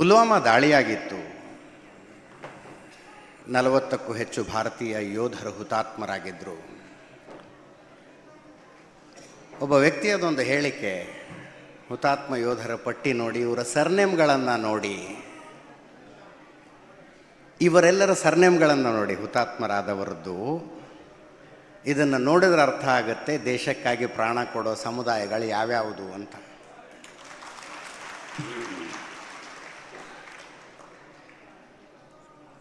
ಪುಲ್ವಾಮಾ ದಾಳಿಯಾಗಿತ್ತು. 40ಕ್ಕೂ ಹೆಚ್ಚು ಭಾರತೀಯ ಯೋಧರು ಹುತಾತ್ಮರಾಗಿದ್ದರು. ಒಬ್ಬ ವ್ಯಕ್ತಿಯದೊಂದು ಹೇಳಿಕೆ, ಹುತಾತ್ಮ ಯೋಧರ ಪಟ್ಟಿ ನೋಡಿ, ಇವರ ಸರ್ನೇಮ್ಗಳನ್ನು ನೋಡಿ, ಇವರೆಲ್ಲರ ಸರ್ನೇಮ್ಗಳನ್ನು ನೋಡಿ ಹುತಾತ್ಮರಾದವರದ್ದು, ಇದನ್ನು ನೋಡಿದ್ರೆ ಅರ್ಥ ಆಗುತ್ತೆ ದೇಶಕ್ಕಾಗಿ ಪ್ರಾಣ ಕೊಡೋ ಸಮುದಾಯಗಳು ಯಾವ್ಯಾವುದು ಅಂತ.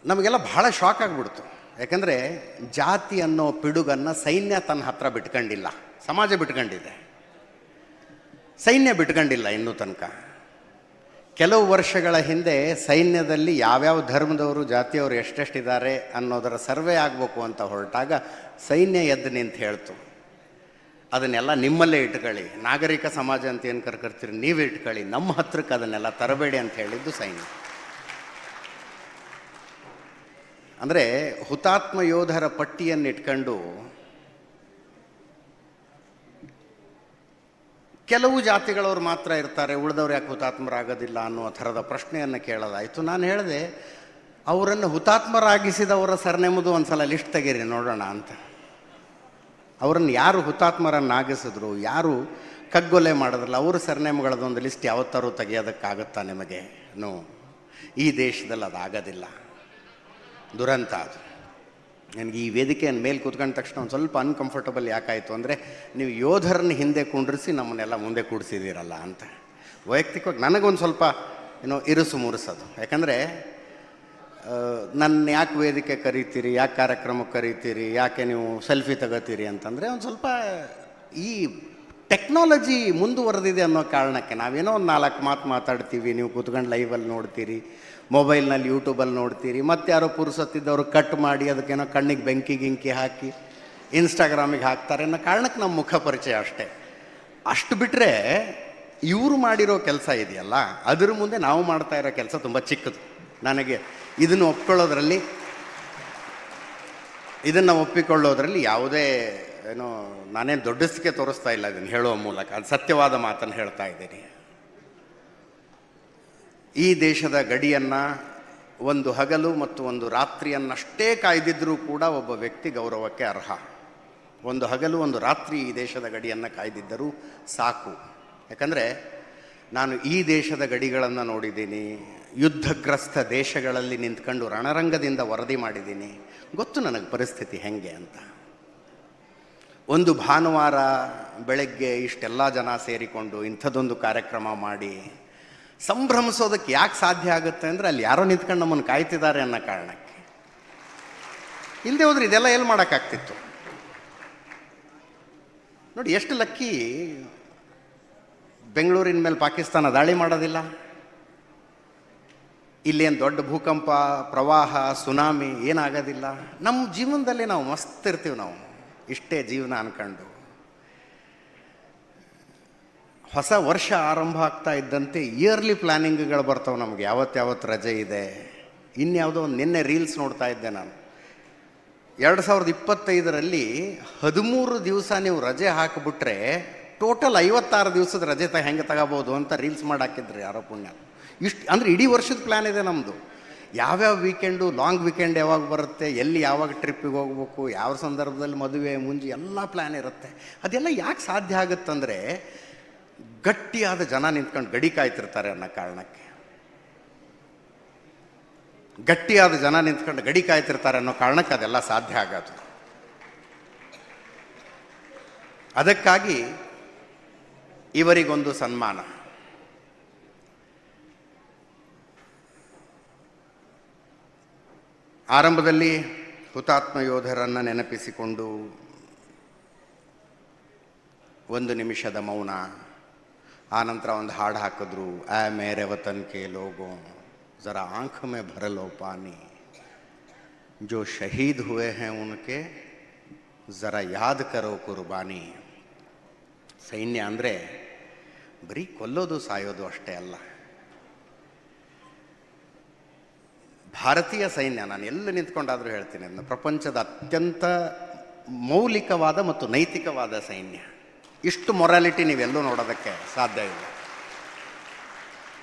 ನಮಗೆಲ್ಲ ಬಹಳ ಶಾಕ್ ಆಗಿಬಿಡ್ತು. ಯಾಕಂದರೆ ಜಾತಿ ಅನ್ನೋ ಪಿಡುಗನ್ನು ಸೈನ್ಯ ತನ್ನ ಹತ್ರ ಬಿಟ್ಕೊಂಡಿಲ್ಲ, ಸಮಾಜ ಬಿಟ್ಕೊಂಡಿದೆ, ಸೈನ್ಯ ಬಿಟ್ಕೊಂಡಿಲ್ಲ ಇನ್ನೂ ತನಕ. ಕೆಲವು ವರ್ಷಗಳ ಹಿಂದೆ ಸೈನ್ಯದಲ್ಲಿ ಯಾವ್ಯಾವ ಧರ್ಮದವರು ಜಾತಿಯವರು ಎಷ್ಟೆಷ್ಟಿದ್ದಾರೆ ಅನ್ನೋದರ ಸರ್ವೆ ಆಗಬೇಕು ಅಂತ ಹೊರಟಾಗ ಸೈನ್ಯ ಎದ್ದು ನಿಂತು ಹೇಳ್ತು, ಅದನ್ನೆಲ್ಲ ನಿಮ್ಮಲ್ಲೇ ಇಟ್ಕೊಳ್ಳಿ, ನಾಗರಿಕ ಸಮಾಜ ಅಂತ ಏನು ಕರ್ಕರ್ತೀರಿ ನೀವೇ ಇಟ್ಕೊಳ್ಳಿ, ನಮ್ಮ ಹತ್ರಕ್ಕೆ ಅದನ್ನೆಲ್ಲ ತರಬೇಡಿ ಅಂತ ಹೇಳಿದ್ದು ಸೈನ್ಯ. ಅಂದರೆ ಹುತಾತ್ಮ ಯೋಧರ ಪಟ್ಟಿಯನ್ನು ಇಟ್ಕೊಂಡು ಕೆಲವು ಜಾತಿಗಳವ್ರು ಮಾತ್ರ ಇರ್ತಾರೆ, ಉಳಿದವ್ರು ಯಾಕೆ ಹುತಾತ್ಮರಾಗೋದಿಲ್ಲ ಅನ್ನೋ ಥರದ ಪ್ರಶ್ನೆಯನ್ನು ಕೇಳೋದಾಯಿತು. ನಾನು ಹೇಳಿದೆ, ಅವರನ್ನು ಹುತಾತ್ಮರಾಗಿಸಿದವರ ಸರ್ನೇಮದು ಒಂದು ಸಲ ಲಿಸ್ಟ್ ತೆಗೀರಿ ನೋಡೋಣ ಅಂತ. ಅವರನ್ನು ಯಾರು ಹುತಾತ್ಮರನ್ನಾಗಿಸಿದ್ರು, ಯಾರು ಕಗ್ಗೊಲೆ ಮಾಡಿದ್ರಲ್ಲ, ಅವ್ರ ಸರ್ನೇಮ್ಗಳದೊಂದು ಲಿಸ್ಟ್ ಯಾವತ್ತಾರು ತೆಗೆಯೋದಕ್ಕಾಗುತ್ತಾ ನಿಮಗೆ? ನೋ, ಈ ದೇಶದಲ್ಲಿ ಅದಾಗೋದಿಲ್ಲ. ದುರಂತ ಅದು. ನನಗೆ ಈ ವೇದಿಕೆಯನ್ನು ಮೇಲೆ ಕೂತ್ಕೊಂಡ ತಕ್ಷಣ ಒಂದು ಸ್ವಲ್ಪ ಅನ್ಕಂಫರ್ಟಬಲ್ ಯಾಕಾಯಿತು ಅಂದರೆ, ನೀವು ಯೋಧರನ್ನ ಹಿಂದೆ ಕುಂಡ್ರಿಸಿ ನಮ್ಮನ್ನೆಲ್ಲ ಮುಂದೆ ಕೂಡಿಸಿದ್ದೀರಲ್ಲ ಅಂತ. ವೈಯಕ್ತಿಕವಾಗಿ ನನಗೊಂದು ಸ್ವಲ್ಪ ಇರುಸು ಮುರುಸದು. ಯಾಕಂದರೆ ನನ್ನ ಯಾಕೆ ವೇದಿಕೆ ಕರೀತೀರಿ, ಯಾಕೆ ಕಾರ್ಯಕ್ರಮಕ್ಕೆ ಕರೀತೀರಿ, ಯಾಕೆ ನೀವು ಸೆಲ್ಫಿ ತಗೋತೀರಿ ಅಂತಂದರೆ, ಒಂದು ಸ್ವಲ್ಪ ಈ ಟೆಕ್ನಾಲಜಿ ಮುಂದುವರೆದಿದೆ ಅನ್ನೋ ಕಾರಣಕ್ಕೆ ನಾವೇನೋ ಒಂದು 4 ಮಾತು ಮಾತಾಡ್ತೀವಿ, ನೀವು ಕೂತ್ಕೊಂಡು ಲೈವಲ್ಲಿ ನೋಡ್ತೀರಿ, ಮೊಬೈಲ್ನಲ್ಲಿ ಯೂಟ್ಯೂಬಲ್ಲಿ ನೋಡ್ತೀರಿ, ಮತ್ತು ಯಾರೋ ಪುರುಸತ್ತಿದ್ದವರು ಕಟ್ ಮಾಡಿ ಅದಕ್ಕೇನೋ ಕಣ್ಣಿಗೆ ಬೆಂಕಿ ಗಿಂಕಿ ಹಾಕಿ ಇನ್ಸ್ಟಾಗ್ರಾಮಿಗೆ ಹಾಕ್ತಾರೆ ಅನ್ನೋ ಕಾರಣಕ್ಕೆ ನಮ್ಮ ಮುಖ ಪರಿಚಯ ಅಷ್ಟೇ. ಅಷ್ಟು ಬಿಟ್ಟರೆ ಇವರು ಮಾಡಿರೋ ಕೆಲಸ ಇದೆಯಲ್ಲ, ಅದ್ರ ಮುಂದೆ ನಾವು ಮಾಡ್ತಾ ಇರೋ ಕೆಲಸ ತುಂಬ ಚಿಕ್ಕದು. ನನಗೆ ಇದನ್ನು ಒಪ್ಪಿಕೊಳ್ಳೋದ್ರಲ್ಲಿ ಯಾವುದೇ ನಾನೇನು ದೊಡ್ಡಸ್ತಿಕೆ ತೋರಿಸ್ತಾ ಇಲ್ಲ, ಇದನ್ನು ಹೇಳುವ ಮೂಲಕ ಅದು ಸತ್ಯವಾದ ಮಾತನ್ನು ಹೇಳ್ತಾ ಇದ್ದೀನಿ. ಈ ದೇಶದ ಗಡಿಯನ್ನು ಒಂದು ಹಗಲು ಮತ್ತು ಒಂದು ರಾತ್ರಿಯನ್ನಷ್ಟೇ ಕಾಯ್ದಿದ್ರೂ ಕೂಡ ಒಬ್ಬ ವ್ಯಕ್ತಿ ಗೌರವಕ್ಕೆ ಅರ್ಹ. ಒಂದು ಹಗಲು ಒಂದು ರಾತ್ರಿ ಈ ದೇಶದ ಗಡಿಯನ್ನು ಕಾಯ್ದಿದ್ದರೂ ಸಾಕು. ಯಾಕಂದರೆ ನಾನು ಈ ದೇಶದ ಗಡಿಗಳನ್ನು ನೋಡಿದ್ದೀನಿ, ಯುದ್ಧಗ್ರಸ್ತ ದೇಶಗಳಲ್ಲಿ ನಿಂತ್ಕೊಂಡು ರಣರಂಗದಿಂದ ವರದಿ ಮಾಡಿದ್ದೀನಿ, ಗೊತ್ತು ನನಗೆ ಪರಿಸ್ಥಿತಿ ಹೆಂಗೆ ಅಂತ. ಒಂದು ಭಾನುವಾರ ಬೆಳಗ್ಗೆ ಇಷ್ಟೆಲ್ಲ ಜನ ಸೇರಿಕೊಂಡು ಇಂಥದ್ದೊಂದು ಕಾರ್ಯಕ್ರಮ ಮಾಡಿ ಸಂಭ್ರಮಿಸೋದಕ್ಕೆ ಯಾಕೆ ಸಾಧ್ಯ ಆಗುತ್ತೆ ಅಂದರೆ, ಅಲ್ಲಿ ಯಾರೋ ನಿಂತ್ಕೊಂಡು ನಮ್ಮನ್ನು ಕಾಯ್ತಿದ್ದಾರೆ ಅನ್ನೋ ಕಾರಣಕ್ಕೆ. ಇಲ್ಲದೆ ಹೋದ್ರೆ ಇದೆಲ್ಲ ಎಲ್ಲಿ ಮಾಡೋಕ್ಕಾಗ್ತಿತ್ತು? ನೋಡಿ ಎಷ್ಟು ಲಕ್ಕಿ, ಬೆಂಗಳೂರಿನ ಮೇಲೆ ಪಾಕಿಸ್ತಾನ ದಾಳಿ ಮಾಡೋದಿಲ್ಲ, ಇಲ್ಲೇನು ದೊಡ್ಡ ಭೂಕಂಪ, ಪ್ರವಾಹ, ಸುನಾಮಿ ಏನಾಗೋದಿಲ್ಲ. ನಮ್ಮ ಜೀವನದಲ್ಲಿ ನಾವು ಮಸ್ತ್ ಇರ್ತೀವಿ, ನಾವು ಇಷ್ಟೇ ಜೀವನ ಅಂದ್ಕೊಂಡು. ಹೊಸ ವರ್ಷ ಆರಂಭ ಆಗ್ತಾ ಇದ್ದಂತೆ ಇಯರ್ಲಿ ಪ್ಲ್ಯಾನಿಂಗ್ಗಳು ಬರ್ತಾವೆ ನಮಗೆ, ಯಾವತ್ತು ರಜೆ ಇದೆ. ಇನ್ಯಾವುದೋ ಒಂದು ನಿನ್ನೆ ರೀಲ್ಸ್ ನೋಡ್ತಾ ಇದ್ದೆ ನಾನು, 2025ರಲ್ಲಿ 13 ದಿವಸ ನೀವು ರಜೆ ಹಾಕಿಬಿಟ್ರೆ ಟೋಟಲ್ 56 ದಿವಸದ ರಜೆ ಹೆಂಗೆ ತಗೋಬೋದು ಅಂತ ರೀಲ್ಸ್ ಮಾಡಿ ಹಾಕಿದ್ರಿ ಯಾರೋ ಪುಣ್ಯ. ಇಷ್ಟು ಅಂದರೆ ಇಡೀ ವರ್ಷದ ಪ್ಲ್ಯಾನ್ ಇದೆ ನಮ್ಮದು. ಯಾವ್ಯಾವ ವೀಕೆಂಡು, ಲಾಂಗ್ ವೀಕೆಂಡ್ ಯಾವಾಗ ಬರುತ್ತೆ, ಎಲ್ಲಿ ಯಾವಾಗ ಟ್ರಿಪ್ಪಿಗೆ ಹೋಗ್ಬೇಕು, ಯಾವ ಸಂದರ್ಭದಲ್ಲಿ ಮದುವೆ ಮುಂಜಿ ಎಲ್ಲ ಪ್ಲ್ಯಾನ್ ಇರುತ್ತೆ. ಅದೆಲ್ಲ ಯಾಕೆ ಸಾಧ್ಯ ಆಗುತ್ತಂದರೆ, ಗಟ್ಟಿಯಾದ ಜನ ನಿಂತ್ಕೊಂಡು ಗಡಿ ಕಾಯ್ತಿರ್ತಾರೆ ಅನ್ನೋ ಕಾರಣಕ್ಕೆ. ಗಟ್ಟಿಯಾದ ಜನ ನಿಂತ್ಕೊಂಡು ಗಡಿ ಕಾಯ್ತಿರ್ತಾರೆ ಅನ್ನೋ ಕಾರಣಕ್ಕೆ ಅದೆಲ್ಲ ಸಾಧ್ಯ ಆಗೋದು. ಅದಕ್ಕಾಗಿ ಇವರಿಗೊಂದು ಸನ್ಮಾನ. ಆರಂಭದಲ್ಲಿ ಹುತಾತ್ಮ ಯೋಧರನ್ನು ನೆನಪಿಸಿಕೊಂಡು 1 ನಿಮಿಷದ ಮೌನ, ಆನಂತರ ಒಂದು ಹಾಡು ಹಾಕಿದ್ರು, ಆ ಮೇರೆ ವತನ್ ಕೆ ಲೋಗೋ ಜರಾ ಆಂಖ್ ಮೇ ಭರಲೋ ಪಾನಿ, ಜೋ ಶಹೀದ್ ಹುए हैं ಉನ್ಕೆ ಜರಾ ಯಾದ್ ಕರೋ ಕುರ್ಬಾನಿ. ಸೈನ್ಯ ಅಂದರೆ ಬರೀ ಕೊಲ್ಲೋದು ಸಾಯೋದು ಅಷ್ಟೇ ಅಲ್ಲ. ಭಾರತೀಯ ಸೈನ್ಯ, ನಾನು ಎಲ್ಲಿ ನಿಂತ್ಕೊಂಡಾದರೂ ಹೇಳ್ತೀನಿ, ಅದನ್ನು ಪ್ರಪಂಚದ ಅತ್ಯಂತ ಮೌಲಿಕವಾದ ಮತ್ತು ನೈತಿಕವಾದ ಸೈನ್ಯ. ಇಷ್ಟು ಮೊರಾಲಿಟಿ ನೀವೆಲ್ಲೂ ನೋಡೋದಕ್ಕೆ ಸಾಧ್ಯ ಇಲ್ಲ.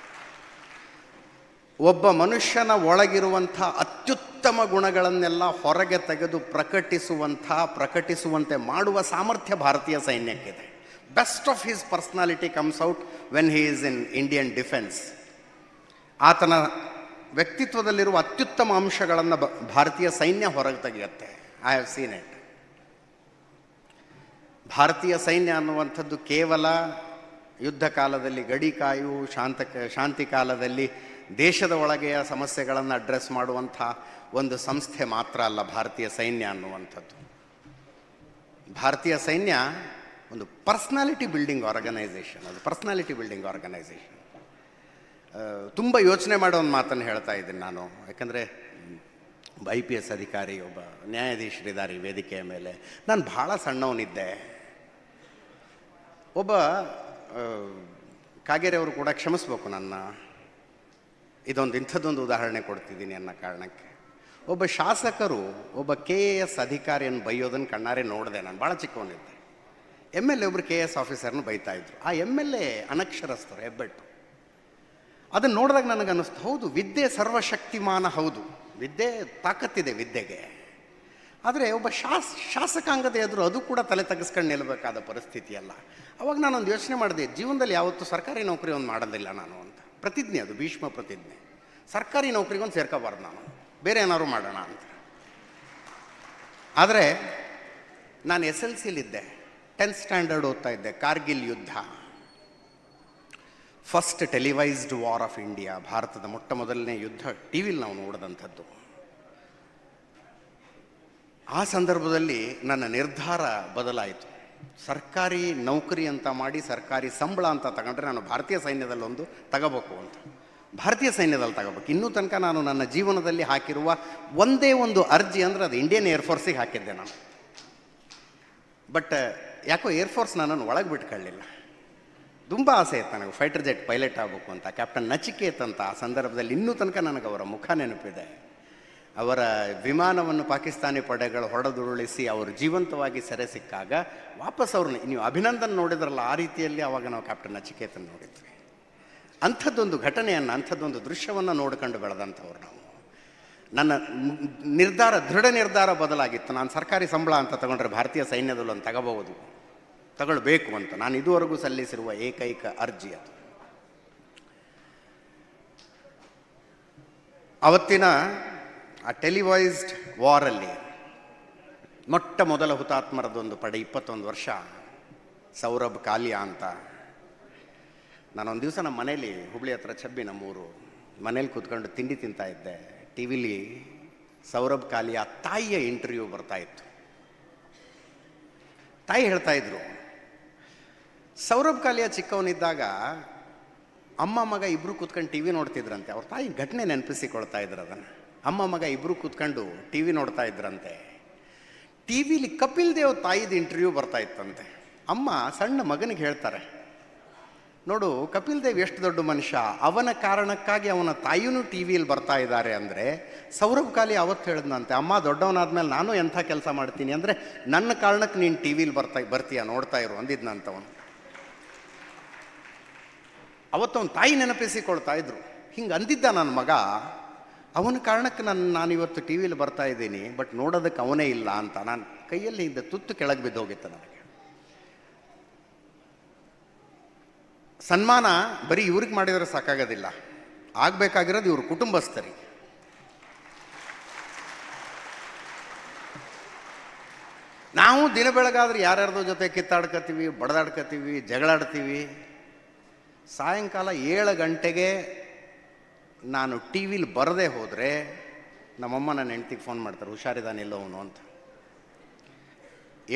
ಒಬ್ಬ ಮನುಷ್ಯನ ಒಳಗಿರುವಂಥ ಅತ್ಯುತ್ತಮ ಗುಣಗಳನ್ನೆಲ್ಲ ಹೊರಗೆ ತೆಗೆದು ಪ್ರಕಟಿಸುವಂತೆ ಮಾಡುವ ಸಾಮರ್ಥ್ಯ ಭಾರತೀಯ ಸೈನ್ಯಕ್ಕಿದೆ. Best of his personality comes out when he is in Indian defence. ಆತನ ವ್ಯಕ್ತಿತ್ವದಲ್ಲಿರುವ ಅತ್ಯುತ್ತಮ ಅಂಶಗಳನ್ನು ಭಾರತೀಯ ಸೈನ್ಯ ಹೊರಗೆ ತೆಗೆಯುತ್ತೆ. I have seen it. ಭಾರತೀಯ ಸೈನ್ಯ ಅನ್ನುವಂಥದ್ದು ಕೇವಲ ಯುದ್ಧ ಕಾಲದಲ್ಲಿ ಗಡಿ ಕಾಯು, ಶಾಂತಿ ಕಾಲದಲ್ಲಿ ದೇಶದ ಒಳಗೆಯ ಸಮಸ್ಯೆಗಳನ್ನು ಅಡ್ರೆಸ್ ಮಾಡುವಂಥ ಒಂದು ಸಂಸ್ಥೆ ಮಾತ್ರ ಅಲ್ಲ ಭಾರತೀಯ ಸೈನ್ಯ ಅನ್ನುವಂಥದ್ದು. ಭಾರತೀಯ ಸೈನ್ಯ ಒಂದು ಪರ್ಸ್ನಾಲಿಟಿ ಬಿಲ್ಡಿಂಗ್ ಆರ್ಗನೈಸೇಷನ್. ಅದು ಪರ್ಸ್ನಾಲಿಟಿ ಬಿಲ್ಡಿಂಗ್ ಆರ್ಗನೈಸೇಷನ್. ತುಂಬ ಯೋಚನೆ ಮಾಡೋ ಒಂದು ಮಾತನ್ನು ಹೇಳ್ತಾ ಇದ್ದೀನಿ ನಾನು. ಯಾಕಂದರೆ IPS ಅಧಿಕಾರಿ, ಒಬ್ಬ ನ್ಯಾಯಾಧೀಶರಿದ್ದಾರೆ ಈ ವೇದಿಕೆಯ ಮೇಲೆ. ನಾನು ಭಾಳ ಸಣ್ಣವನಿದ್ದೆ. ಒಬ್ಬ ಕಾಗೇರಿ ಅವರು ಕೂಡ ಕ್ಷಮಿಸ್ಬೇಕು ನನ್ನ, ಇಂಥದ್ದೊಂದು ಉದಾಹರಣೆ ಕೊಡ್ತಿದ್ದೀನಿ ಅನ್ನೋ ಕಾರಣಕ್ಕೆ. ಒಬ್ಬ ಶಾಸಕರು ಒಬ್ಬ KAS ಅಧಿಕಾರಿಯನ್ನು ಬೈಯೋದನ್ನು ಕಣ್ಣಾರೆ ನೋಡಿದೆ. ನಾನು ಭಾಳ ಚಿಕ್ಕವನಿದ್ದೆ. MLA ಒಬ್ಬರು KAS ಆಫೀಸರ್ನ ಬೈತಾಯಿದ್ರು. ಆ MLA ಅನಕ್ಷರಸ್ಥರು, ಹೆಬ್ಬೆಟ್ಟು. ಅದನ್ನು ನೋಡಿದಾಗ ನನಗನ್ನಿಸ್ತು, ಹೌದು, ವಿದ್ಯೆ ಸರ್ವಶಕ್ತಿಮಾನ, ಹೌದು, ವಿದ್ಯೆ ತಾಕತ್ತಿದೆ ವಿದ್ಯೆಗೆ. ಆದರೆ ಒಬ್ಬ ಶಾಸಕಾಂಗದ ಎದುರು ಅದು ಕೂಡ ತಲೆ ತಗ್ಸ್ಕೊಂಡು ನಿಲ್ಲಬೇಕಾದ ಪರಿಸ್ಥಿತಿ ಅಲ್ಲ. ಅವಾಗ ನಾನೊಂದು ಯೋಚನೆ ಮಾಡಿದೆ, ಜೀವನದಲ್ಲಿ ಯಾವತ್ತೂ ಸರ್ಕಾರಿ ನೌಕರಿ ಒಂದು ಮಾಡೋದಿಲ್ಲ ನಾನು ಅಂತ. ಪ್ರತಿಜ್ಞೆ, ಅದು ಭೀಷ್ಮ ಪ್ರತಿಜ್ಞೆ. ಸರ್ಕಾರಿ ನೌಕರಿಗೊಂದು ಸೇರ್ಕೋಬಾರ್ದು ನಾನು, ಬೇರೆ ಏನಾದ್ರು ಮಾಡೋಣ ಅಂತ. ಆದರೆ ನಾನು SLCಲಿದ್ದೆ, 10th ಸ್ಟ್ಯಾಂಡರ್ಡ್ ಓದ್ತಾ ಇದ್ದೆ. ಕಾರ್ಗಿಲ್ ಯುದ್ಧ, ಫಸ್ಟ್ ಟೆಲಿವೈಸ್ಡ್ ವಾರ್ ಆಫ್ ಇಂಡಿಯಾ, ಭಾರತದ ಮೊಟ್ಟ ಮೊದಲನೇ ಯುದ್ಧ TV ನಾವು ನೋಡಿದಂಥದ್ದು. ಆ ಸಂದರ್ಭದಲ್ಲಿ ನನ್ನ ನಿರ್ಧಾರ ಬದಲಾಯಿತು. ಸರ್ಕಾರಿ ನೌಕರಿ ಅಂತ ಮಾಡಿ ಸರ್ಕಾರಿ ಸಂಬಳ ಅಂತ ತಗೊಂಡ್ರೆ ನಾನು ಭಾರತೀಯ ಸೈನ್ಯದಲ್ಲೊಂದು ತಗೋಬೇಕು ಅಂತ. ಭಾರತೀಯ ಸೈನ್ಯದಲ್ಲಿ ತಗೋಬೇಕು. ಇನ್ನೂ ತನಕ ನಾನು ನನ್ನ ಜೀವನದಲ್ಲಿ ಹಾಕಿರುವ ಒಂದೇ ಒಂದು ಅರ್ಜಿ ಅಂದರೆ ಅದು ಇಂಡಿಯನ್ ಏರ್ಫೋರ್ಸಿಗೆ ಹಾಕಿದ್ದೆ ನಾನು. ಬಟ್ ಯಾಕೋ ಏರ್ಫೋರ್ಸ್ ನನ್ನನ್ನು ಒಳಗೆ ಬಿಟ್ಕೊಳ್ಳಿಲ್ಲ. ತುಂಬ ಆಸೆ ಇತ್ತು ನನಗೆ ಫೈಟರ್ ಜೆಟ್ ಪೈಲಟ್ ಆಗಬೇಕು ಅಂತ. ಕ್ಯಾಪ್ಟನ್ ನಚಿಕೇತ್ ಅಂತ ಆ ಸಂದರ್ಭದಲ್ಲಿ ಇನ್ನೂ ತನಕ ನನಗೆ ಅವರ ಮುಖ ನೆನಪಿದೆ. ಅವರ ವಿಮಾನವನ್ನು ಪಾಕಿಸ್ತಾನಿ ಪಡೆಗಳು ಹೊಡೆದುರುಳಿಸಿ ಅವರು ಜೀವಂತವಾಗಿ ಸೆರೆ ಸಿಕ್ಕಾಗ ವಾಪಸ್ ಅವ್ರನ್ನ, ನೀವು ಅಭಿನಂದನ್ ನೋಡಿದ್ರಲ್ಲ, ಆ ರೀತಿಯಲ್ಲಿ ಆವಾಗ ನಾವು ಕ್ಯಾಪ್ಟನ್ ನಚಿಕೇತನ್ ನೋಡಿದ್ವಿ. ಅಂಥದ್ದೊಂದು ಘಟನೆಯನ್ನು, ಅಂಥದ್ದೊಂದು ದೃಶ್ಯವನ್ನು ನೋಡ್ಕೊಂಡು ಬೆಳೆದಂಥವ್ರು ನಾವು. ನನ್ನ ದೃಢ ನಿರ್ಧಾರ ಬದಲಾಗಿತ್ತು. ನಾನು ಸರ್ಕಾರಿ ಸಂಬಳ ಅಂತ ತಗೊಂಡ್ರೆ ಭಾರತೀಯ ಸೈನ್ಯದಲ್ಲಿ ಒಂದು ತಗೊಳ್ಬೇಕು ಅಂತ ನಾನು ಇದುವರೆಗೂ ಸಲ್ಲಿಸಿರುವ ಏಕೈಕ ಅರ್ಜಿ ಅದು. ಅವತ್ತಿನ ಆ ಟೆಲಿವೈಸ್ಡ್ ವಾರಲ್ಲಿ ಮೊಟ್ಟ ಮೊದಲ ಹುತಾತ್ಮರದೊಂದು ಪಡೆ, 21 ವರ್ಷ, ಸೌರಭ್ ಕಾಲಿಯಾ ಅಂತ. ನಾನೊಂದು ದಿವಸ ನಮ್ಮ ಮನೇಲಿ, ಹುಬ್ಳಿ ಹತ್ರ ಚಬ್ಬಿ ನಮ್ಮೂರು, ಮನೇಲಿ ಕೂತ್ಕೊಂಡು ತಿಂಡಿ ತಿಂತಾ ಇದ್ದೆ. TV ಸೌರಭ್ ಕಾಲಿಯಾ ತಾಯಿಯ ಇಂಟರ್ವ್ಯೂ ಬರ್ತಾಯಿತ್ತು. ತಾಯಿ ಹೇಳ್ತಾ ಇದ್ರು, ಸೌರಭ್ ಕಾಲಿಯಾ ಚಿಕ್ಕವನಿದ್ದಾಗ ಅಮ್ಮ ಮಗ ಇಬ್ಬರು ಕೂತ್ಕೊಂಡು TV ನೋಡ್ತಿದ್ರಂತೆ. ಅವ್ರ ತಾಯಿ ಘಟನೆ ನೆನಪಿಸಿಕೊಳ್ತಾ ಇದ್ರು ಅದನ್ನು. ಅಮ್ಮ ಮಗ ಇಬ್ಬರು ಕೂತ್ಕೊಂಡು TV ನೋಡ್ತಾ ಇದ್ರಂತೆ. TV ಕಪಿಲ್ ದೇವ್ ತಾಯಿದ ಇಂಟರ್ವ್ಯೂ ಬರ್ತಾ ಇತ್ತಂತೆ. ಅಮ್ಮ ಸಣ್ಣ ಮಗನಿಗೆ ಹೇಳ್ತಾರೆ, ನೋಡು ಕಪಿಲ್ ದೇವ್ ಎಷ್ಟು ದೊಡ್ಡ ಮನುಷ್ಯ, ಅವನ ಕಾರಣಕ್ಕಾಗಿ ಅವನ ತಾಯಿನೂ TV ಬರ್ತಾ ಇದ್ದಾರೆ ಅಂದರೆ. ಸೌರಭ್ ಕಾಲಿ ಅವತ್ತು ಹೇಳಿದ್ನಂತೆ, ಅಮ್ಮ ದೊಡ್ಡವನಾದ್ಮೇಲೆ ನಾನು ಎಂಥ ಕೆಲಸ ಮಾಡ್ತೀನಿ ಅಂದರೆ ನನ್ನ ಕಾರಣಕ್ಕೆ ನೀನು TV ಬರ್ತೀಯ, ನೋಡ್ತಾ ಇರು ಅಂದಿದ್ನಂತವನು. ಅವತ್ತವನ ತಾಯಿ ನೆನಪಿಸಿಕೊಳ್ತಾ ಇದ್ರು. ಹಿಂಗೆ ಅಂದಿದ್ದ ನನ್ನ ಮಗ, ಅವನ ಕಾರಣಕ್ಕೆ ನಾನಿವತ್ತು TV ಬರ್ತಾ ಇದ್ದೀನಿ, ಬಟ್ ನೋಡೋದಕ್ಕೆ ಅವನೇ ಇಲ್ಲ ಅಂತ. ನಾನು ಕೈಯಲ್ಲಿ ಇದ್ದ ತುತ್ತು ಕೆಳಗೆ ಬಿದ್ದೋಗಿತ್ತು ನನಗೆ. ಸನ್ಮಾನ ಬರೀ ಇವ್ರಿಗೆ ಮಾಡಿದರೆ ಸಾಕಾಗೋದಿಲ್ಲ, ಆಗಬೇಕಾಗಿರೋದು ಇವ್ರ ಕುಟುಂಬಸ್ಥರಿಗೆ. ನಾವು ದಿನ ಬೆಳಗಾದ್ರೆ ಯಾರ್ಯಾರ್ದೋ ಜೊತೆ ಕಿತ್ತಾಡ್ಕೋತೀವಿ, ಬಡದಾಡ್ಕೋತೀವಿ, ಜಗಳಾಡ್ತೀವಿ. ಸಾಯಂಕಾಲ 7 ಗಂಟೆಗೆ ನಾನು TV ಬರದೇ ಹೋದರೆ ನಮ್ಮಮ್ಮ ನನ್ನ ಹೆಂಡ್ತಿಗೆ ಫೋನ್ ಮಾಡ್ತಾರೆ, ಹುಷಾರಿದ್ದಾನಿಲ್ಲ ಅವನು ಅಂತ.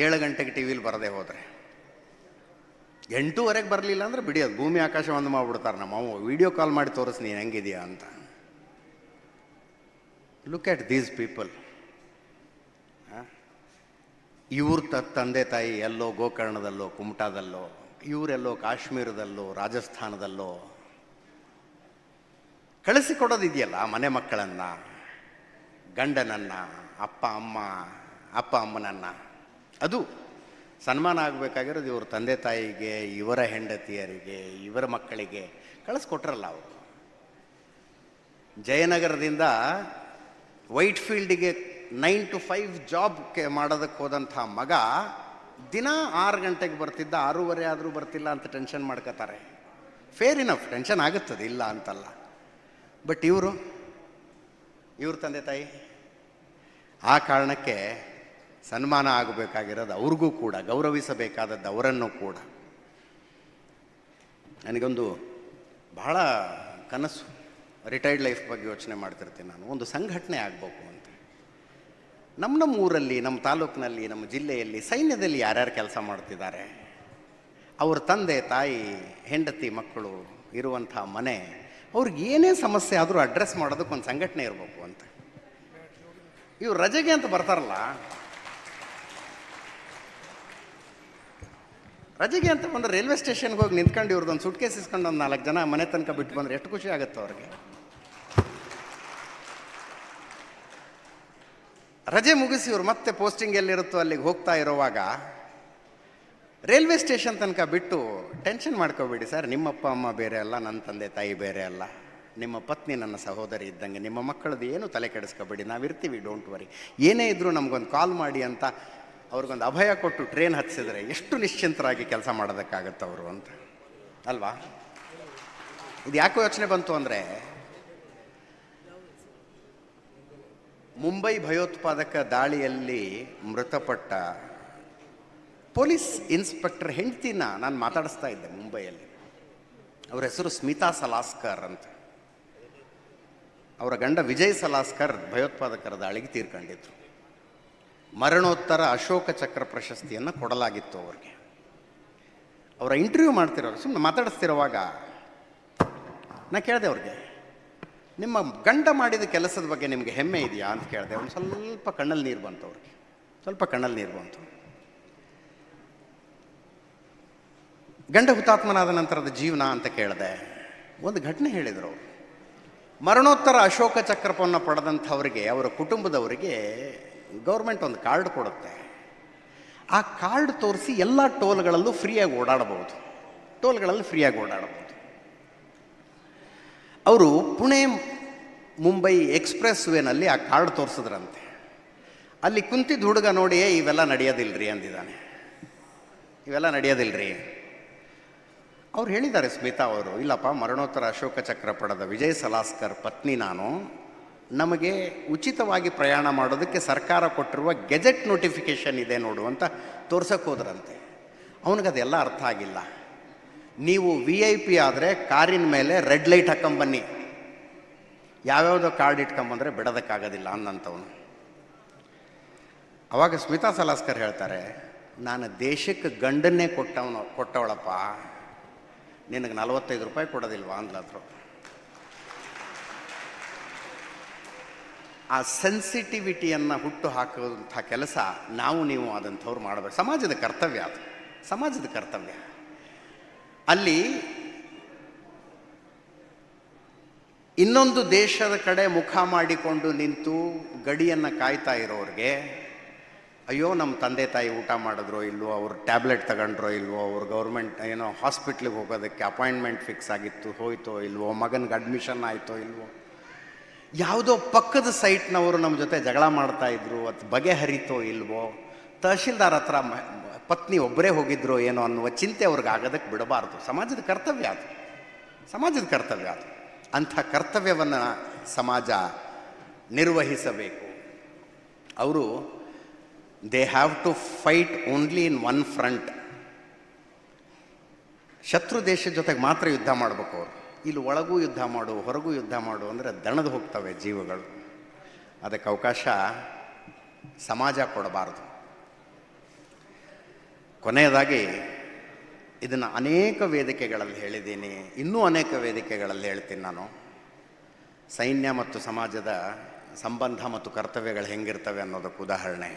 7 ಗಂಟೆಗೆ TV ಬರದೇ ಹೋದರೆ, 8:15 ಬರಲಿಲ್ಲ ಅಂದರೆ ಬಿಡಿ, ಅದು ಭೂಮಿ ಆಕಾಶ ಒಂದು ಮಾಡಿಬಿಡ್ತಾರೆ ನಮ್ಮಮ್ಮ. ವಿಡಿಯೋ ಕಾಲ್ ಮಾಡಿ ತೋರಿಸ್ ನೀನು ಹೆಂಗಿದೆಯಾ ಅಂತ. Look at these people. ಇವ್ರ ತಂದೆ ತಾಯಿ ಎಲ್ಲೋ ಗೋಕರ್ಣದಲ್ಲೋ ಕುಮಟಾದಲ್ಲೋ, ಇವರೆಲ್ಲೋ ಕಾಶ್ಮೀರದಲ್ಲೋ ರಾಜಸ್ಥಾನದಲ್ಲೋ. ಕಳಿಸಿಕೊಡೋದಿದೆಯಲ್ಲ ಮನೆ ಮಕ್ಕಳನ್ನು, ಗಂಡನನ್ನು, ಅಪ್ಪ ಅಮ್ಮನನ್ನು, ಅದು ಸನ್ಮಾನ ಆಗಬೇಕಾಗಿರೋದು ಇವ್ರ ತಂದೆ ತಾಯಿಗೆ, ಇವರ ಹೆಂಡತಿಯರಿಗೆ, ಇವರ ಮಕ್ಕಳಿಗೆ ಕಳಿಸ್ಕೊಟ್ರಲ್ಲ ಅವರು. ಜಯನಗರದಿಂದ ವೈಟ್ ಫೀಲ್ಡಿಗೆ 9 to 5 ಜಾಬ್ಗೆ ಮಾಡೋದಕ್ಕೆ ಹೋದಂಥ ಮಗ ದಿನ 6 ಗಂಟೆಗೆ ಬರ್ತಿದ್ದ, 6:30 ಆದರೂ ಬರ್ತಿಲ್ಲ ಅಂತ ಟೆನ್ಷನ್ ಮಾಡ್ಕೋತಾರೆ. ಫೇರ್ ಇನಫ್, ಟೆನ್ಷನ್ ಆಗುತ್ತದೆ, ಇಲ್ಲ ಅಂತಲ್ಲ. ಬಟ್ ಇವ್ರ ತಂದೆ ತಾಯಿ ಆ ಕಾರಣಕ್ಕೆ ಸನ್ಮಾನ ಆಗಬೇಕಾಗಿರೋದು ಅವ್ರಿಗೂ ಕೂಡ, ಗೌರವಿಸಬೇಕಾದದ್ದು ಅವರನ್ನು ಕೂಡ. ನನಗೊಂದು ಬಹಳ ಕನಸು, ರಿಟೈರ್ಡ್ ಲೈಫ್ ಬಗ್ಗೆ ಯೋಚನೆ ಮಾಡ್ತಿರ್ತೀನಿ ನಾನು. ಒಂದು ಸಂಘಟನೆ ಆಗಬೇಕು ಅಂತ. ನಮ್ಮ ಊರಲ್ಲಿ, ನಮ್ಮ ತಾಲೂಕಿನಲ್ಲಿ, ನಮ್ಮ ಜಿಲ್ಲೆಯಲ್ಲಿ ಸೈನ್ಯದಲ್ಲಿ ಯಾರ್ಯಾರು ಕೆಲಸ ಮಾಡ್ತಿದ್ದಾರೆ, ಅವ್ರ ತಂದೆ ತಾಯಿ, ಹೆಂಡತಿ, ಮಕ್ಕಳು ಇರುವಂಥ ಮನೆ, ಅವ್ರಿಗೆ ಏನೇ ಸಮಸ್ಯೆ ಆದರೂ ಅಡ್ರೆಸ್ ಮಾಡೋದಕ್ಕೆ ಒಂದು ಸಂಘಟನೆ ಇರಬೇಕು ಅಂತ. ಇವ್ರು ರಜೆಗೆ ಅಂತ ಬರ್ತಾರಲ್ಲ, ರಜೆಗೆ ಅಂತ ಬಂದರೆ ರೈಲ್ವೆ ಸ್ಟೇಷನ್ಗೆ ಹೋಗಿ ನಿಂತ್ಕೊಂಡು ಇವ್ರದ್ದೊಂದು ಸುಟ್ ಕೇಸ್ ಇಸ್ಕೊಂಡು ಒಂದು 4 ಜನ ಮನೆ ತನಕ ಬಿಟ್ಟು ಬಂದರೆ ಎಷ್ಟು ಖುಷಿ ಆಗುತ್ತೆ ಅವ್ರಿಗೆ. ರಜೆ ಮುಗಿಸಿ ಇವ್ರು ಮತ್ತೆ ಪೋಸ್ಟಿಂಗ್ ಎಲ್ಲಿರುತ್ತೋ ಅಲ್ಲಿಗೆ ಹೋಗ್ತಾ ಇರೋವಾಗ ರೈಲ್ವೆ ಸ್ಟೇಷನ್ ತನಕ ಬಿಟ್ಟು, ಟೆನ್ಷನ್ ಮಾಡ್ಕೋಬೇಡಿ ಸರ್, ನಿಮ್ಮಪ್ಪ ಅಮ್ಮ ಬೇರೆ ಅಲ್ಲ, ನನ್ನ ತಂದೆ ತಾಯಿ ಬೇರೆ ಅಲ್ಲ, ನಿಮ್ಮ ಪತ್ನಿ ನನ್ನ ಸಹೋದರಿ ಇದ್ದಂಗೆ, ನಿಮ್ಮ ಮಕ್ಕಳದ್ದು ಏನು ತಲೆ ಕೆಡಿಸ್ಕೋಬೇಡಿ, ನಾವಿರ್ತೀವಿ, ಡೋಂಟ್ ವರಿ, ಏನೇ ಇದ್ದರೂ ನಮಗೊಂದು ಕಾಲ್ ಮಾಡಿ ಅಂತ ಅವ್ರಿಗೊಂದು ಅಭಯ ಕೊಟ್ಟು ಟ್ರೈನ್ ಹತ್ತಿಸಿದ್ರೆ ಎಷ್ಟು ನಿಶ್ಚಿಂತರಾಗಿ ಕೆಲಸ ಮಾಡೋದಕ್ಕಾಗತ್ತೆ ಅವರು ಅಂತ ಅಲ್ವಾ. ಇದು ಯಾಕೋ ಯೋಚನೆ ಬಂತು ಅಂದರೆ, ಮುಂಬೈ ಭಯೋತ್ಪಾದಕ ದಾಳಿಯಲ್ಲಿ ಮೃತಪಟ್ಟ ಪೊಲೀಸ್ ಇನ್ಸ್ಪೆಕ್ಟರ್ ಹೆಂಡ್ತಿನ ನಾನು ಮಾತಾಡಿಸ್ತಾ ಇದ್ದೆ ಮುಂಬೈಯಲ್ಲಿ. ಅವರ ಹೆಸರು ಸ್ಮಿತಾ ಸಲಾಸ್ಕರ್ ಅಂತ. ಅವರ ಗಂಡ ವಿಜಯ್ ಸಲಾಸ್ಕರ್ ಭಯೋತ್ಪಾದಕರ ದಾಳಿಗೆ ತೀರ್ಕೊಂಡಿದ್ರು. ಮರಣೋತ್ತರ ಅಶೋಕ ಚಕ್ರ ಪ್ರಶಸ್ತಿಯನ್ನು ಕೊಡಲಾಗಿತ್ತು ಅವ್ರಿಗೆ. ಅವರ ಇಂಟರ್ವ್ಯೂ ಮಾಡ್ತಿರೋರು, ಸುಮ್ಮನೆ ಮಾತಾಡಿಸ್ತಿರುವಾಗ ನಾ ಕೇಳಿದೆ ಅವ್ರಿಗೆ, ನಿಮ್ಮ ಗಂಡ ಮಾಡಿದ ಕೆಲಸದ ಬಗ್ಗೆ ನಿಮಗೆ ಹೆಮ್ಮೆ ಇದೆಯಾ ಅಂತ ಕೇಳಿದೆ. ಒಂದು ಸ್ವಲ್ಪ ಕಣ್ಣಲ್ಲಿ ನೀರು ಬಂತು ಅವ್ರಿಗೆ, ಸ್ವಲ್ಪ ಕಣ್ಣಲ್ಲಿ ನೀರು ಬಂತು. ಗಂಡ ಹುತಾತ್ಮನಾದ ನಂತರದ ಜೀವನ ಅಂತ ಕೇಳಿದೆ. ಒಂದು ಘಟನೆ ಹೇಳಿದರು ಅವರು. ಮರಣೋತ್ತರ ಅಶೋಕ ಚಕ್ರವನ್ನು ಪಡೆದಂಥವರಿಗೆ, ಅವರ ಕುಟುಂಬದವರಿಗೆ ಗೌರ್ಮೆಂಟ್ ಒಂದು ಕಾರ್ಡ್ ಕೊಡುತ್ತೆ. ಆ ಕಾರ್ಡ್ ತೋರಿಸಿ ಎಲ್ಲ ಟೋಲ್ಗಳಲ್ಲೂ ಫ್ರೀಯಾಗಿ ಓಡಾಡಬಹುದು, ಟೋಲ್ಗಳಲ್ಲಿ ಫ್ರೀಯಾಗಿ ಓಡಾಡಬಹುದು. ಅವರು ಪುಣೆ ಮುಂಬೈ ಎಕ್ಸ್ಪ್ರೆಸ್ ವೇನಲ್ಲಿ ಆ ಕಾರ್ಡ್ ತೋರಿಸಿದ್ರಂತೆ. ಅಲ್ಲಿ ಕುಂತಿದ್ದ ಹುಡುಗ ನೋಡಿ, ಇವೆಲ್ಲ ನಡೆಯೋದಿಲ್ರಿ ಅಂದಿದ್ದಾನೆ, ಇವೆಲ್ಲ ನಡೆಯೋದಿಲ್ರಿ. ಅವ್ರು ಹೇಳಿದ್ದಾರೆ ಸ್ಮಿತಾ ಅವರು, ಇಲ್ಲಪ್ಪ, ಮರಣೋತ್ತರ ಅಶೋಕ ಚಕ್ರ ಪಡೆದ ವಿಜಯ್ ಸಲಾಸ್ಕರ್ ಪತ್ನಿ ನಾನು, ನಮಗೆ ಉಚಿತವಾಗಿ ಪ್ರಯಾಣ ಮಾಡೋದಕ್ಕೆ ಸರ್ಕಾರ ಕೊಟ್ಟಿರುವ ಗೆಜೆಟ್ ನೋಟಿಫಿಕೇಷನ್ ಇದೆ ನೋಡು ಅಂತ ತೋರ್ಸಕ್ಕೆ ಹೋದ್ರಂತೆ. ಅವನಿಗದೆಲ್ಲ ಅರ್ಥ ಆಗಿಲ್ಲ. ನೀವು VIP ಆದರೆ ಕಾರಿನ ಮೇಲೆ ರೆಡ್ ಲೈಟ್ ಹಾಕೊಂಬನ್ನಿ, ಯಾವ್ಯಾವುದೋ ಕಾರ್ಡ್ ಇಟ್ಕೊಂಬಂದರೆ ಬಿಡೋದಕ್ಕಾಗೋದಿಲ್ಲ ಅನ್ನಂಥವನು. ಅವಾಗ ಸ್ಮಿತಾ ಸಲಾಸ್ಕರ್ ಹೇಳ್ತಾರೆ, ನಾನು ದೇಶಕ್ಕೆ ಗಂಡನ್ನೇ ಕೊಟ್ಟವಳಪ್ಪ, ನಿನಗೆ 45 ರೂಪಾಯಿ ಕೊಡೋದಿಲ್ವಾ ಅಂದ್ಲಾದ್ರು. ಆ ಸೆನ್ಸಿಟಿವಿಟಿಯನ್ನು ಹುಟ್ಟು ಹಾಕುವಂಥ ಕೆಲಸ ನೀವು ಆದಂಥವ್ರು ಮಾಡಬೇಕು. ಸಮಾಜದ ಕರ್ತವ್ಯ ಅದು, ಸಮಾಜದ ಕರ್ತವ್ಯ. ಅಲ್ಲಿ ಇನ್ನೊಂದು ದೇಶದ ಕಡೆ ಮುಖ ಮಾಡಿಕೊಂಡು ನಿಂತು ಗಡಿಯನ್ನು ಕಾಯ್ತಾ ಇರೋರಿಗೆ, ಅಯ್ಯೋ ನಮ್ಮ ತಂದೆ ತಾಯಿ ಊಟ ಮಾಡಿದ್ರೋ ಇಲ್ವೋ, ಅವ್ರು ಟ್ಯಾಬ್ಲೆಟ್ ತಗೊಂಡ್ರೋ ಇಲ್ವೋ, ಅವ್ರು ಗೌರ್ಮೆಂಟ್ ಏನೋ ಹಾಸ್ಪಿಟ್ಲಿಗೆ ಹೋಗೋದಕ್ಕೆ ಅಪಾಯಿಂಟ್ಮೆಂಟ್ ಫಿಕ್ಸ್ ಆಗಿತ್ತು ಹೋಯ್ತೋ ಇಲ್ವೋ, ಮಗನಿಗೆ ಅಡ್ಮಿಷನ್ ಆಯಿತೋ ಇಲ್ವೋ, ಯಾವುದೋ ಪಕ್ಕದ ಸೈಟ್ನವರು ನಮ್ಮ ಜೊತೆ ಜಗಳ ಮಾಡ್ತಾಯಿದ್ರು, ಅದು ಬಗೆಹರಿತೋ ಇಲ್ವೋ, ತಹಶೀಲ್ದಾರ್ ಹತ್ರ ಪತ್ನಿ ಒಬ್ಬರೇ ಹೋಗಿದ್ರೋ ಏನೋ ಅನ್ನುವ ಚಿಂತೆ ಅವ್ರಿಗೆ ಆಗೋದಕ್ಕೆ ಬಿಡಬಾರ್ದು. ಸಮಾಜದ ಕರ್ತವ್ಯ ಅದು, ಸಮಾಜದ ಕರ್ತವ್ಯ ಅದು. ಅಂಥ ಕರ್ತವ್ಯವನ್ನು ಸಮಾಜ ನಿರ್ವಹಿಸಬೇಕು. ಅವರು they have to fight only in one front. ಶತ್ರು ದೇಶದ ಜೊತೆಗೆ ಮಾತ್ರ ಯುದ್ಧ ಮಾಡಬೇಕು ಅವರು. ಇಲ್ಲಿ ಒಳಗೂ ಯುದ್ಧ ಮಾಡು, ಹೊರಗೂ ಯುದ್ಧ ಮಾಡು ಅಂದರೆ ದಣದು ಹೋಗ್ತವೆ ಜೀವಗಳು. ಅದಕ್ಕೆ ಅವಕಾಶ ಸಮಾಜ ಕೊಡಬಾರ್ದು. ಕೊನೆಯದಾಗಿ, ಇದನ್ನು ಅನೇಕ ವೇದಿಕೆಗಳಲ್ಲಿ ಹೇಳಿದ್ದೀನಿ, ಇನ್ನೂ ಅನೇಕ ವೇದಿಕೆಗಳಲ್ಲಿ ಹೇಳ್ತೀನಿ ನಾನು. ಸೈನ್ಯ ಮತ್ತು ಸಮಾಜದ ಸಂಬಂಧ ಮತ್ತು ಕರ್ತವ್ಯಗಳು ಹೆಂಗಿರ್ತವೆ ಅನ್ನೋದಕ್ಕೆ ಉದಾಹರಣೆ.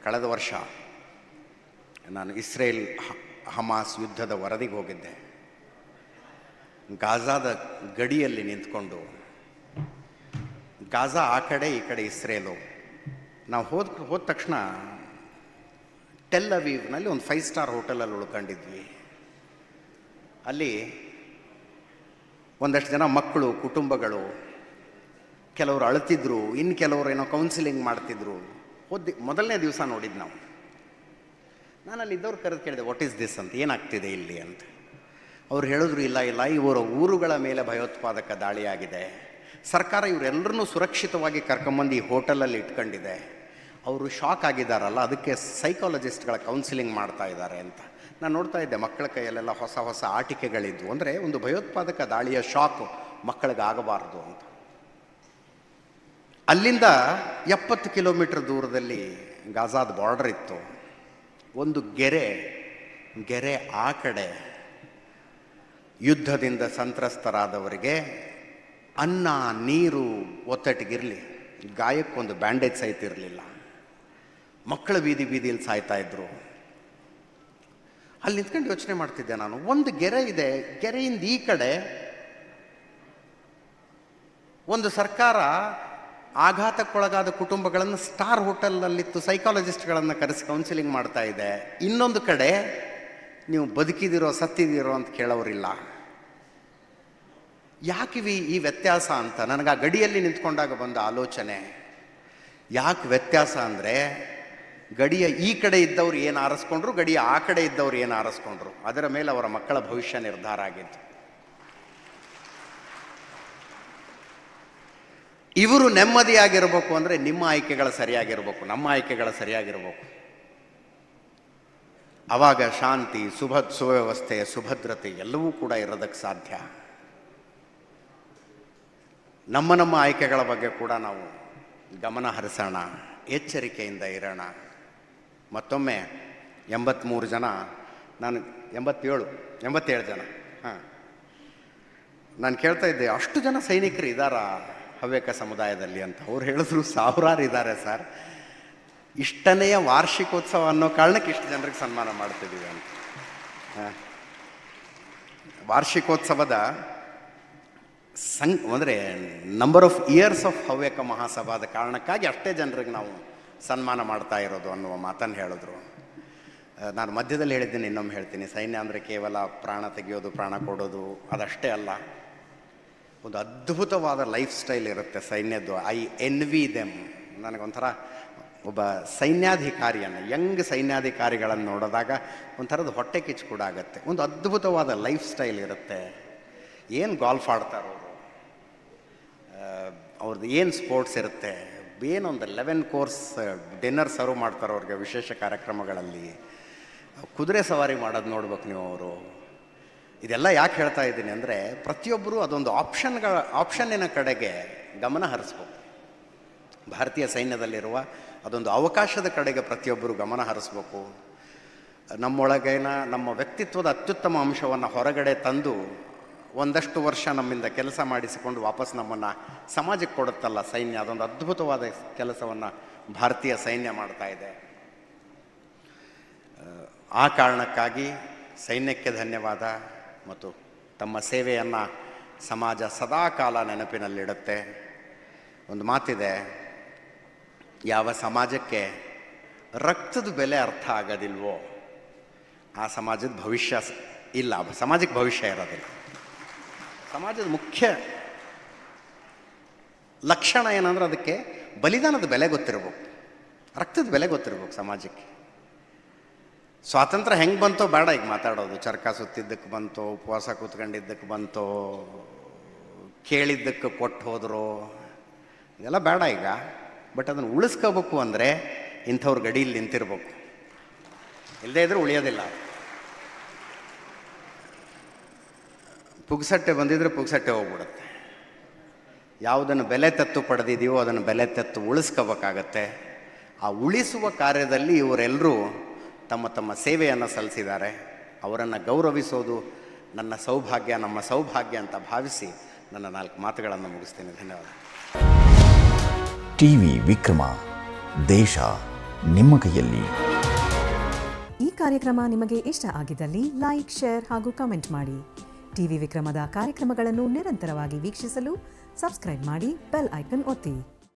ಕಳೆದ ವರ್ಷ ನಾನು ಇಸ್ರೇಲ್ ಹಮಾಸ್ ಯುದ್ಧದ ವರದಿಗೆ ಹೋಗಿದ್ದೆ. ಗಾಜಾದ ಗಡಿಯಲ್ಲಿ ನಿಂತ್ಕೊಂಡು, ಗಾಜಾ ಆ ಕಡೆ ಈ ಕಡೆ ಇಸ್ರೇಲು. ನಾವು ಹೋದ ತಕ್ಷಣ ಟೆಲ್ ಅವೀವ್ನಲ್ಲಿ ಒಂದು 5 ಸ್ಟಾರ್ ಹೋಟೆಲಲ್ಲಿ ಉಳ್ಕೊಂಡಿದ್ವಿ. ಅಲ್ಲಿ ಒಂದಷ್ಟು ಜನ ಮಕ್ಕಳು, ಕುಟುಂಬಗಳು ಕೆಲವರು ಅಳ್ತಿದ್ರು, ಇನ್ನು ಕೆಲವರು ಏನೋ ಕೌನ್ಸಿಲಿಂಗ್ ಮಾಡ್ತಿದ್ರು. ಮೊದಲನೇ ದಿವಸ ನೋಡಿದ್ದು ನಾವು. ನಾನು ಅಲ್ಲಿ ಇದ್ದವ್ರು ಕರೆದು ಕೇಳಿದೆ, ವಾಟ್ ಈಸ್ ದಿಸ್ ಅಂತ, ಏನಾಗ್ತಿದೆ ಇಲ್ಲಿ ಅಂತ. ಅವ್ರು ಹೇಳಿದ್ರು, ಇಲ್ಲ ಇವರ ಊರುಗಳ ಮೇಲೆ ಭಯೋತ್ಪಾದಕ ದಾಳಿಯಾಗಿದೆ, ಸರ್ಕಾರ ಇವರೆಲ್ಲರನ್ನೂ ಸುರಕ್ಷಿತವಾಗಿ ಕರ್ಕೊಂಬಂದು ಈ ಹೋಟೆಲಲ್ಲಿ ಇಟ್ಕೊಂಡಿದೆ, ಅವರು ಶಾಕ್ ಆಗಿದ್ದಾರಲ್ಲ, ಅದಕ್ಕೆ ಸೈಕಾಲಜಿಸ್ಟ್ಗಳ ಕೌನ್ಸಿಲಿಂಗ್ ಮಾಡ್ತಾ ಇದ್ದಾರೆ ಅಂತ. ನಾನು ನೋಡ್ತಾ ಇದ್ದೆ, ಮಕ್ಕಳ ಕೈಯಲ್ಲೆಲ್ಲ ಹೊಸ ಹೊಸ ಆಟಿಕೆಗಳಿದ್ವು. ಅಂದರೆ ಒಂದು ಭಯೋತ್ಪಾದಕ ದಾಳಿಯ ಶಾಕು ಮಕ್ಕಳಿಗೆ ಆಗಬಾರ್ದು ಅಂತ. ಅಲ್ಲಿಂದ 70 ಕಿಲೋಮೀಟರ್ ದೂರದಲ್ಲಿ ಗಾಜಾದ ಬಾರ್ಡರ್ ಇತ್ತು. ಒಂದು ಗೆರೆ ಆ ಕಡೆ ಯುದ್ಧದಿಂದ ಸಂತ್ರಸ್ತರಾದವರಿಗೆ ಅನ್ನ ನೀರು ಒತ್ತಟ್ಟಿಗಿರಲಿ, ಗಾಯಕ್ಕೊಂದು ಬ್ಯಾಂಡೇಜ್ ಸಹಿತ ಇರಲಿಲ್ಲ. ಮಕ್ಕಳು ಬೀದಿಯಲ್ಲಿ ಸಾಯ್ತಾ ಇದ್ರು. ಅಲ್ಲಿ ನಿಂತ್ಕೊಂಡು ಯೋಚನೆ ಮಾಡ್ತಿದ್ದೆ ನಾನು, ಒಂದು ಗೆರೆ ಇದೆ, ಗೆರೆಯಿಂದ ಈ ಕಡೆ ಒಂದು ಸರ್ಕಾರ ಆಘಾತಕ್ಕೊಳಗಾದ ಕುಟುಂಬಗಳನ್ನು ಸ್ಟಾರ್ ಹೋಟೆಲ್ನಲ್ಲಿತ್ತು ಸೈಕಾಲಜಿಸ್ಟ್ಗಳನ್ನು ಕರೆಸಿ ಕೌನ್ಸಿಲಿಂಗ್ ಮಾಡ್ತಾ ಇದೆ. ಇನ್ನೊಂದು ಕಡೆ ನೀವು ಬದುಕಿದಿರೋ ಸತ್ತಿದಿರೋ ಅಂತ ಕೇಳೋರಿಲ್ಲ. ಯಾಕಿವಿ ಈ ವ್ಯತ್ಯಾಸ ಅಂತ ನನಗೆ ಆ ಗಡಿಯಲ್ಲಿ ನಿಂತ್ಕೊಂಡಾಗ ಬಂದ ಆಲೋಚನೆ. ಯಾಕೆ ವ್ಯತ್ಯಾಸ ಅಂದರೆ, ಗಡಿಯ ಈ ಕಡೆ ಇದ್ದವ್ರು ಏನು ಆರಿಸ್ಕೊಂಡ್ರು, ಗಡಿಯ ಆ ಕಡೆ ಇದ್ದವ್ರು ಏನು ಆರಿಸ್ಕೊಂಡ್ರು, ಅದರ ಮೇಲೆ ಅವರ ಮಕ್ಕಳ ಭವಿಷ್ಯ ನಿರ್ಧಾರ ಆಗಿತ್ತು. ಇವರು ನೆಮ್ಮದಿಯಾಗಿರ್ಬೇಕು ಅಂದರೆ ನಿಮ್ಮ ಆಯ್ಕೆಗಳು ಸರಿಯಾಗಿರ್ಬೇಕು, ನಮ್ಮ ಆಯ್ಕೆಗಳು ಸರಿಯಾಗಿರ್ಬೇಕು. ಆವಾಗ ಶಾಂತಿ, ಸುವ್ಯವಸ್ಥೆ, ಸುಭದ್ರತೆ ಎಲ್ಲವೂ ಕೂಡ ಇರೋದಕ್ಕೆ ಸಾಧ್ಯ. ನಮ್ಮ ಆಯ್ಕೆಗಳ ಬಗ್ಗೆ ಕೂಡ ನಾವು ಗಮನ ಹರಿಸೋಣ, ಎಚ್ಚರಿಕೆಯಿಂದ ಇರೋಣ. ಮತ್ತೊಮ್ಮೆ 83 ಜನ, ನಾನು 87 ಜನ, ನಾನು ಕೇಳ್ತಾ ಇದ್ದೆ, ಅಷ್ಟು ಜನ ಸೈನಿಕರು ಇದ್ದಾರಾ ಹವ್ಯಕ ಸಮುದಾಯದಲ್ಲಿ ಅಂತ. ಅವ್ರು ಹೇಳಿದ್ರು, ಸಾವಿರಾರು ಇದ್ದಾರೆ ಸರ್, ಇಷ್ಟನೆಯ ವಾರ್ಷಿಕೋತ್ಸವ ಅನ್ನೋ ಕಾರಣಕ್ಕೆ ಇಷ್ಟು ಜನರಿಗೆ ಸನ್ಮಾನ ಮಾಡ್ತಿದ್ದೀವಿ ಅಂತ. ವಾರ್ಷಿಕೋತ್ಸವದ ಅಂದರೆ number of years of Havyaka ಮಹಾಸಭಾದ ಕಾರಣಕ್ಕಾಗಿ ಅಷ್ಟೇ ಜನರಿಗೆ ನಾವು ಸನ್ಮಾನ ಮಾಡ್ತಾ ಇರೋದು ಅನ್ನುವ ಮಾತನ್ನು ಹೇಳಿದ್ರು. ನಾನು ಮಧ್ಯದಲ್ಲಿ ಹೇಳಿದ್ದೀನಿ, ಇನ್ನೊಮ್ಮೆ ಹೇಳ್ತೀನಿ, ಸೈನ್ಯ ಅಂದರೆ ಕೇವಲ ಪ್ರಾಣ ತೆಗೆಯೋದು, ಪ್ರಾಣ ಕೊಡೋದು ಅದಷ್ಟೇ ಅಲ್ಲ, ಒಂದು ಅದ್ಭುತವಾದ ಲೈಫ್ ಸ್ಟೈಲ್ ಇರುತ್ತೆ ಸೈನ್ಯದ್ದು. I envy them. ನನಗೊಂಥರ ಒಬ್ಬ ಸೈನ್ಯಾಧಿಕಾರಿಯನ್ನು, ಯಂಗ್ ಸೈನ್ಯಾಧಿಕಾರಿಗಳನ್ನು ನೋಡಿದಾಗ ಒಂಥರದ ಹೊಟ್ಟೆ ಕಿಚ್ಚು ಕೂಡ ಆಗುತ್ತೆ. ಒಂದು ಅದ್ಭುತವಾದ ಲೈಫ್ ಸ್ಟೈಲ್ ಇರುತ್ತೆ. ಏನು ಗಾಲ್ಫ್ ಆಡ್ತಾರೋ ಅವ್ರದ್ದು, ಏನು ಸ್ಪೋರ್ಟ್ಸ್ ಇರುತ್ತೆ, ಏನೊಂದು 11 ಕೋರ್ಸ್ ಡಿನ್ನರ್ ಸರ್ವ್ ಮಾಡ್ತಾರೆ ಅವ್ರಿಗೆ ವಿಶೇಷ ಕಾರ್ಯಕ್ರಮಗಳಲ್ಲಿ. ಕುದುರೆ ಸವಾರಿ ಮಾಡೋದು ನೋಡ್ಬೇಕು ನೀವು ಅವರು. ಇದೆಲ್ಲ ಯಾಕೆ ಹೇಳ್ತಾ ಇದ್ದೀನಿ ಅಂದರೆ, ಪ್ರತಿಯೊಬ್ಬರೂ ಅದೊಂದು ಆಪ್ಷನ್ನಿನ ಕಡೆಗೆ ಗಮನ ಹರಿಸ್ಬೇಕು. ಭಾರತೀಯ ಸೈನ್ಯದಲ್ಲಿರುವ ಅದೊಂದು ಅವಕಾಶದ ಕಡೆಗೆ ಪ್ರತಿಯೊಬ್ಬರು ಗಮನ ಹರಿಸ್ಬೇಕು. ನಮ್ಮೊಳಗಿನ ನಮ್ಮ ವ್ಯಕ್ತಿತ್ವದ ಅತ್ಯುತ್ತಮ ಅಂಶವನ್ನು ಹೊರಗಡೆ ತಂದು ಒಂದಷ್ಟು ವರ್ಷ ನಮ್ಮಿಂದ ಕೆಲಸ ಮಾಡಿಸಿಕೊಂಡು ವಾಪಸ್ ನಮ್ಮನ್ನು ಸಮಾಜಕ್ಕೆ ಕೊಡುತ್ತಲ್ಲ ಸೈನ್ಯ, ಅದೊಂದು ಅದ್ಭುತವಾದ ಕೆಲಸವನ್ನು ಭಾರತೀಯ ಸೈನ್ಯ ಮಾಡ್ತಾ ಇದೆ. ಆ ಕಾರಣಕ್ಕಾಗಿ ಸೈನ್ಯಕ್ಕೆ ಧನ್ಯವಾದ. ಮತ್ತು ತಮ್ಮ ಸೇವೆಯನ್ನು ಸಮಾಜ ಸದಾ ಕಾಲ ನೆನಪಿನಲ್ಲಿಡುತ್ತೆ. ಒಂದು ಮಾತಿದೆ, ಯಾವ ಸಮಾಜಕ್ಕೆ ರಕ್ತದ ಬೆಲೆ ಅರ್ಥ ಆಗೋದಿಲ್ವೋ ಆ ಸಮಾಜದ ಭವಿಷ್ಯ ಇಲ್ಲ, ಸಮಾಜಕ್ಕೆ ಭವಿಷ್ಯ ಇರೋದಿಲ್ಲ. ಸಮಾಜದ ಮುಖ್ಯ ಲಕ್ಷಣ ಏನಂದ್ರೆ, ಅದಕ್ಕೆ ಬಲಿದಾನದ ಬೆಲೆ ಗೊತ್ತಿರ್ಬೇಕು, ರಕ್ತದ ಬೆಲೆ ಗೊತ್ತಿರ್ಬೇಕು ಸಮಾಜಕ್ಕೆ. ಸ್ವಾತಂತ್ರ್ಯ ಹೆಂಗೆ ಬಂತೋ ಬೇಡ ಈಗ ಮಾತಾಡೋದು. ಚರಕ ಸುತ್ತಿದ್ದಕ್ಕೆ ಬಂತೋ, ಉಪವಾಸ ಕೂತ್ಕೊಂಡಿದ್ದಕ್ಕೆ ಬಂತೋ, ಕೇಳಿದ್ದಕ್ಕೆ ಕೊಟ್ಟು ಹೋದ್ರು, ಇದೆಲ್ಲ ಬೇಡ ಈಗ. ಬಟ್ ಅದನ್ನು ಉಳಿಸ್ಕೋಬೇಕು ಅಂದರೆ ಇಂಥವ್ರ ಗಡಿಯಲ್ಲಿ ನಿಂತಿರ್ಬೇಕು, ಇಲ್ಲದೇ ಇದ್ರೂ ಉಳಿಯೋದಿಲ್ಲ. ಪುಗ್ಸಟ್ಟೆ ಬಂದಿದ್ರೆ ಪುಗ್ಸಟ್ಟೆ ಹೋಗ್ಬಿಡುತ್ತೆ. ಯಾವುದನ್ನು ಬೆಲೆ ತೆತ್ತು ಪಡೆದಿದೆಯೋ ಅದನ್ನು ಬೆಲೆ ತೆತ್ತು ಉಳಿಸ್ಕೋಬೇಕಾಗತ್ತೆ. ಆ ಉಳಿಸುವ ಕಾರ್ಯದಲ್ಲಿ ಇವರೆಲ್ಲರೂ ತಮ್ಮ ತಮ್ಮ ಸೇವೆಯನ್ನು ಸಲ್ಲಿಸಿದ್ದಾರೆ. ಅವರನ್ನು ಗೌರವಿಸೋದು ನನ್ನ ಸೌಭಾಗ್ಯ, ನಮ್ಮ ಸೌಭಾಗ್ಯ ಅಂತ ಭಾವಿಸಿ ನನ್ನ 4 ಮಾತುಗಳನ್ನು ಮುಗಿಸ್ತೀನಿ. ಧನ್ಯವಾದ. ಟಿವಿ ವಿಕ್ರಮ, ದೇಶ ನಿಮ್ಮ ಕೈಯಲ್ಲಿ. ಈ ಕಾರ್ಯಕ್ರಮ ನಿಮಗೆ ಇಷ್ಟ ಆಗಿದ್ದಲ್ಲಿ ಲೈಕ್, ಶೇರ್ ಹಾಗೂ ಕಮೆಂಟ್ ಮಾಡಿ. ಟಿವಿ ವಿಕ್ರಮದ ಕಾರ್ಯಕ್ರಮಗಳನ್ನು ನಿರಂತರವಾಗಿ ವೀಕ್ಷಿಸಲು ಸಬ್ಸ್ಕ್ರೈಬ್ ಮಾಡಿ, ಬೆಲ್ ಐಕನ್ ಒತ್ತಿ.